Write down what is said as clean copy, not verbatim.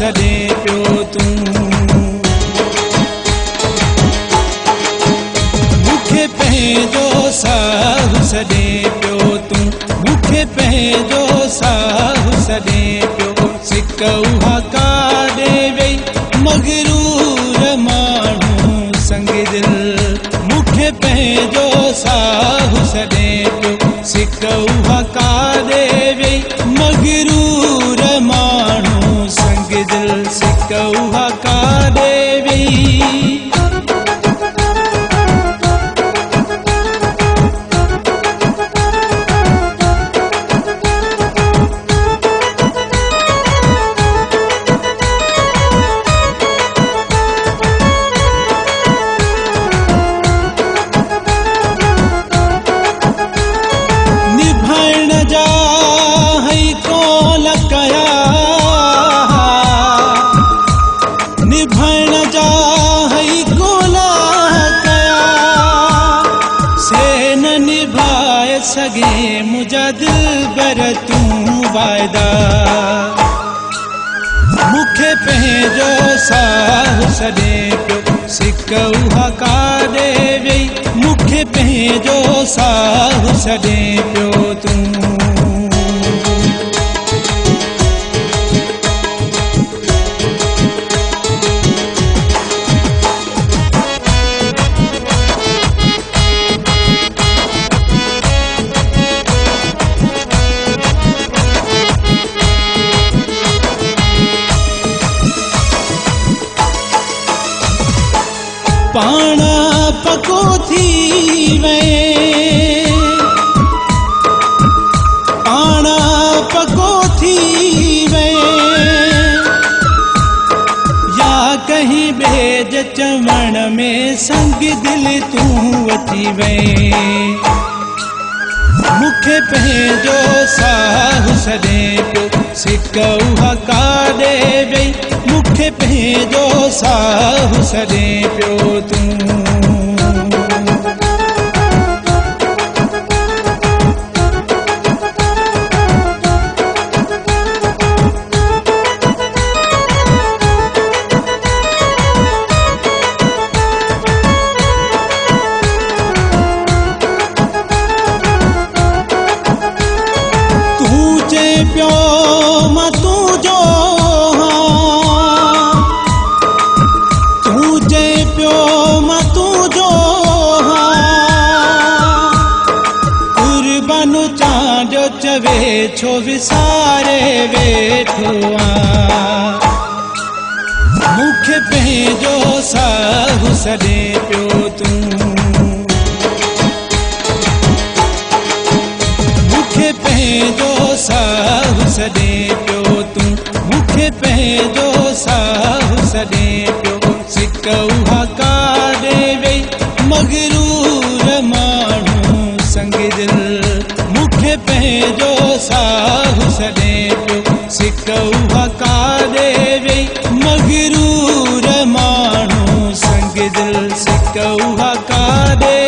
सॾे पियो तूं मूंखे पंहिंजो साहु सॾे पियो तूं मूंखे पंहिंजो साहु सॾे पियो सिक उहा काॾे वई मगरूर माण्हू संग दिल मूंखे पंहिंजो साहु सॾे पियो सिक उहा काॾे वई मगरूर माण्हू संग दिल सिक उहा काॾे वई सगे मुझा दिलबर तूं वायदा मूंखे पंहिंजो साहु सॾे पियो सिक उहा काॾे वई मूंखे पंहिंजो साहु सॾे पियो तूं पाण पको थी वए पाण पको थी वए या कहीं ॿिए जे चवण में संग दिल तूं अची वए मूंखे पंहिंजो साहु सॾे पियो सिक उहा काॾे वई मूंखे पंहिंजो साहु सॾे पियो तूं पियो मां तुंहिंजो तूं जे पियो मां तुंहिंजो कुर्बानो चांडियो चवे छो विसारे वेठो मूंखे पंहिंजो साहु सॾे पियो तूं मूंखे पंहिंजो साहु सॾे पियो तूं मूंखे पंहिंजो साहु सॾे पियो सिक उहा काॾे वई मगरूर माण्हू संग दिल मूंखे पंहिंजो साहु सॾे पियो सिक उहा काॾे वई मगरूर माण्हू संग दिल सिक उहा काॾे